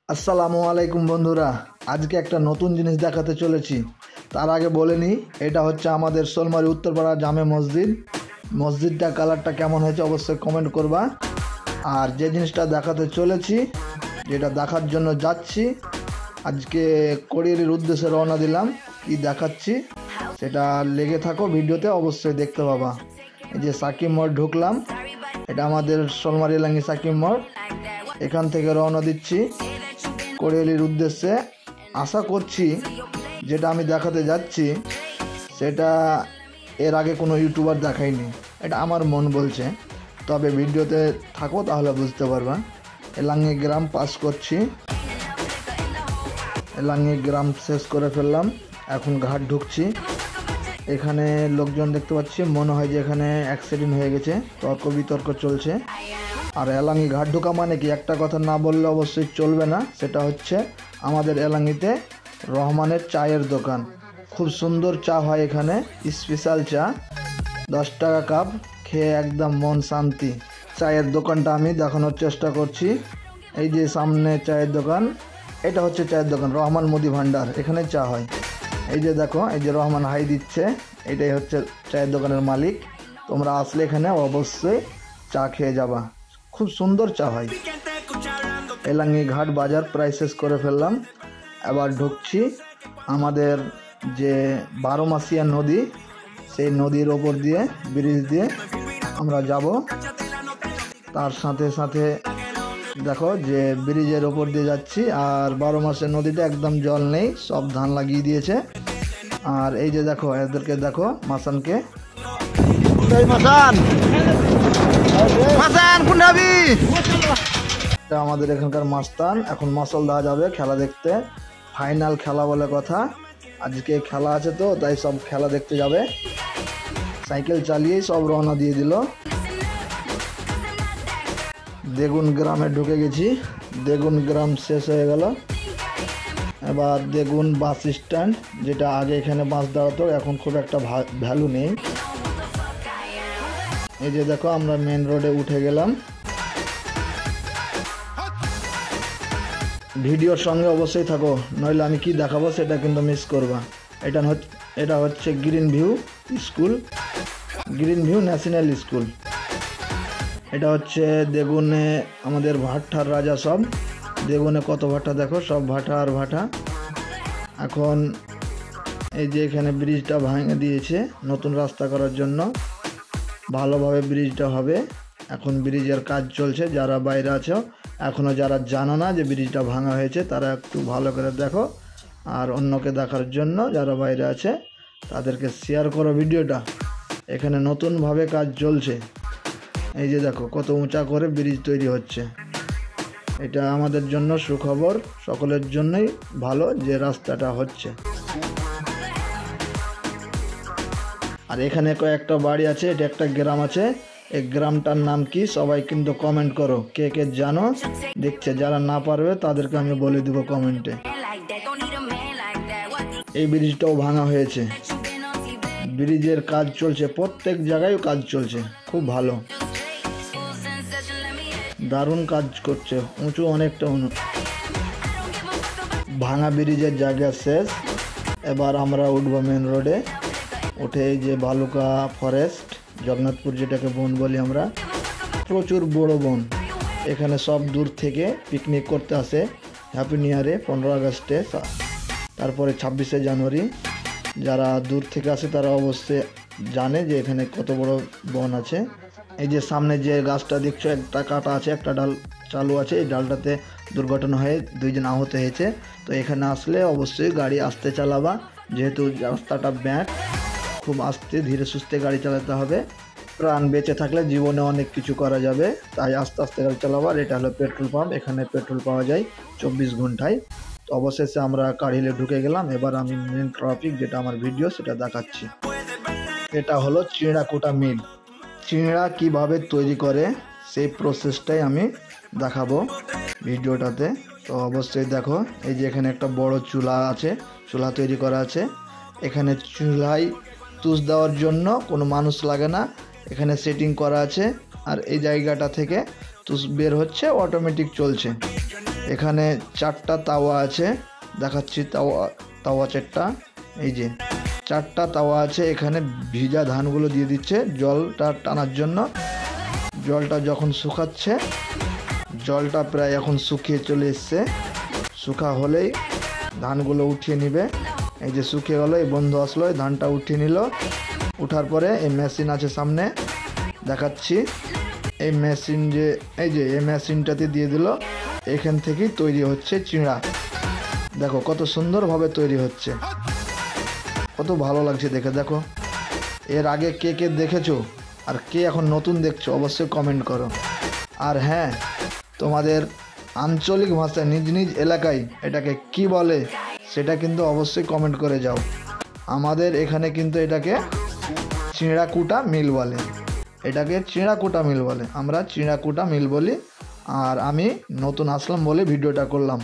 আসসালামু আলাইকুম বন্ধুরা, আজকে একটা নতুন জিনিস দেখাতে চলেছি। তার আগে বলে নিই, এটা হচ্ছে আমাদের শোলমারী উত্তরপাড়া জামে মসজিদ। মসজিদটা কালারটা কেমন হয়েছে অবশ্যই কমেন্ট করবা। আর যে জিনিসটা দেখাতে চলেছি, যেটা দেখার জন্য যাচ্ছি, আজকে কোরিয়ারের উদ্দেশ্যে রওনা দিলাম। কি দেখাচ্ছি সেটা লেগে থাকো ভিডিওতে, অবশ্যই দেখতে পাবা। এই যে সাকিব মোড় ঢুকলাম, এটা আমাদের শোলমারী এলাঙ্গি সাকিব মোড়। এখান থেকে রওনা দিচ্ছি কোরিয়ালির উদ্দেশ্যে। আশা করছি যেটা আমি দেখাতে যাচ্ছি সেটা এর আগে কোনো ইউটিউবার দেখায়নি, এটা আমার মন বলছে। তবে ভিডিওতে থাকো তাহলে বুঝতে পারবা। এলাঙ্গি গ্রাম পাস করছি, এলাঙ্গি গ্রাম শেষ করে ফেললাম, এখন ঘাট ঢুকছি। এখানে লোকজন দেখতে পাচ্ছি, মনে হয় যে এখানে অ্যাক্সিডেন্ট হয়ে গেছে, তর্ক বিতর্ক চলছে। আর এলাঙ্গি ঘাট ঢোকা মানে কি, একটা কথা না বললে অবশ্যই চলবে না, সেটা হচ্ছে আমাদের এলাঙ্গিতে রহমানের চায়ের দোকান। খুব সুন্দর চা হয় এখানে, স্পেশাল চা, 10 টাকা কাপ, খেয়ে একদম মন শান্তি। চায়ের দোকানটা আমি দেখানোর চেষ্টা করছি। এই যে সামনে চায়ের দোকান, এটা হচ্ছে চায়ের দোকান রহমান মুদি ভান্ডার, এখানে চা হয়। এই যে দেখো, এই যে রহমান হাই দিচ্ছে, এটাই হচ্ছে চায়ের দোকানের মালিক। তোমরা আসলে এখানে অবশ্যই চা খেয়ে যাবা, খুব সুন্দর চা হয়। এলাঙ্গি ঘাট বাজার প্রায় শেষ করে ফেললাম, এবার ঢুকছি আমাদের যে 12 মাসিয়া নদী, সেই নদীর ওপর দিয়ে ব্রিজ দিয়ে আমরা যাব। তার সাথে সাথে দেখো যে ব্রিজের ওপর দিয়ে যাচ্ছি, আর 12 মাসের নদীটা একদম জল নেই, সব ধান লাগিয়ে দিয়েছে। আর এই যে দেখো, এদেরকে দেখো, মাসানকে, আমাদের এখানকার মাস্তান। এখন মাসল দেওয়া যাবে খেলা দেখতে, ফাইনাল খেলা বলে কথা। আজকে খেলা আছে তো তাই সব খেলা দেখতে যাবে। সাইকেল চালিয়েই সব রওনা দিয়ে দিল। দেগুন গ্রামে ঢুকে গেছি, দেগুন গ্রাম শেষ হয়ে গেল। এবার দেগুন বাস স্ট্যান্ড, যেটা আগে এখানে বাস দাঁড়াতো, এখন খুব একটা ভ্যালু নেই। এই যে দেখো, আমরা মেন রোডে উঠে গেলাম। ভিডিওর সঙ্গে অবশ্যই থাকো, নইলে আমি কি দেখাবো সেটা কিন্তু মিস করবা। এটা হচ্ছে green view school, green view national school. এটা হচ্ছে দেগুনে আমাদের ভাটার রাজা, সব দেগুনে কত ভাটা দেখো, সব ভাটা আর ভাটা। এখন এই যে এখানে ব্রিজটা ভাঙে দিয়েছে নতুন রাস্তা করার জন্য, ভালোভাবে ব্রিজটা হবে। এখন ব্রিজের কাজ চলছে, যারা বাইরে আছো এখনও যারা জানো না যে ব্রিজটা ভাঙা হয়েছে, তারা একটু ভালো করে দেখো। আর অন্যকে দেখার জন্য যারা বাইরে আছে তাদেরকে শেয়ার করো ভিডিওটা। এখানে নতুনভাবে কাজ চলছে। এই যে দেখো কত উঁচা করে ব্রিজ তৈরি হচ্ছে। এটা আমাদের জন্য সুখবর, সকলের জন্যই ভালো যে রাস্তাটা হচ্ছে। আর এখানে কয়েকটা বাড়ি আছে, এটা একটা গ্রাম আছে। এই গ্রামটার নাম কি সবাই কিন্তু কমেন্ট করো, কে কে জানো দেখছে। যারা না পারবে তাদেরকে আমি বলে দিব কমেন্টে। এই ব্রিজটাও ভাঙা হয়েছে, ব্রিজের কাজ চলছে, প্রত্যেক জায়গায় কাজ চলছে, খুব ভালো, দারুণ কাজ করছে, উঁচু অনেকটা ভাঙা ব্রিজের জায়গা শেষ। এবার আমরা উঠবো মেন রোডে। উঠে এই যে বালুকা ফরেস্ট, জগন্নাথপুর যেটাকে বন বলি আমরা, প্রচুর বড় বন। এখানে সব দূর থেকে পিকনিক করতে আসে হ্যাপি নিউ ইয়ারে, 15 আগস্টে, তারপরে 26শে জানুয়ারি। যারা দূর থেকে আসে তারা অবশ্যই জানে যে এখানে কত বড় বন আছে। এই যে সামনে যে গাছটা দেখছো, একটা কাটা আছে, একটা ডাল চালু আছে। এই ডালটাতে দুর্ঘটনা হয়ে 2 জন আহত হয়েছে। তো এখানে আসলে অবশ্যই গাড়ি আস্তে চালাবা, যেহেতু রাস্তাটা ব্যাক, খুব আস্তে ধীরে সুস্থে গাড়ি চালাতে হবে। প্রাণ বেঁচে থাকলে জীবনে অনেক কিছু করা যাবে, তাই আস্তে আস্তে গাড়ি চালাবার। এটা হলো পেট্রোল পাম্প, এখানে পেট্রোল পাওয়া যায় 24 ঘন্টায়। তো অবশেষে আমরা কাঢ়িলে ঢুকে গেলাম। এবার আমি মেন ট্রাফিক, যেটা আমার ভিডিও, সেটা দেখাচ্ছি। এটা হলো চিড়াকুটা মিল। চিড়া কিভাবে তৈরি করে সেই প্রসেসটাই আমি দেখাবো ভিডিওটাতে, তো অবশ্যই দেখো। এই যে এখানে একটা বড় চুলা আছে, চুলা তৈরি করা আছে। এখানে চুলায় তুষ দেওয়ার জন্য কোনো মানুষ লাগে না, এখানে সেটিং করা আছে। আর এই জায়গাটা থেকে তুষ বের হচ্ছে, অটোমেটিক চলছে। এখানে 4টা তাওয়া আছে, দেখাচ্ছি তাওয়া 4টা। এই যে 4টা তাওয়া আছে। এখানে ভিজা ধানগুলো দিয়ে দিচ্ছে জলটা টানার জন্য। জলটা যখন শুকাচ্ছে, জলটা প্রায় এখন শুকিয়ে চলে এসছে। শুকা হলেই ধানগুলো উঠিয়ে নিবে। এই যে শুকিয়ে গেলো, এই বন্ধু আসলো, এই ধানটা উঠিয়ে নিল। উঠার পরে এই মেশিন আছে সামনে, দেখাচ্ছি। এই মেশিন যে এই মেশিনটাতে দিয়ে দিল। এখান থেকেই তৈরি হচ্ছে চিঁড়া। দেখো কত সুন্দরভাবে তৈরি হচ্ছে, কত ভালো লাগছে দেখে। দেখো, এর আগে কে কে দেখেছো আর কে এখন নতুন দেখছো অবশ্যই কমেন্ট করো। আর হ্যাঁ, তোমাদের আঞ্চলিক ভাষায় নিজ নিজ এলাকায় এটাকে কি বলে সেটা কিন্তু অবশ্যই কমেন্ট করে যাও। আমাদের এখানে কিন্তু এটাকে চিঁড়াকুটা মিল বলে। এটাকে চিঁড়াকুটা মিল বলে, আমরা চিঁড়াকুটা মিল বলি। আর আমি নতুন আসলাম বলে ভিডিওটা করলাম।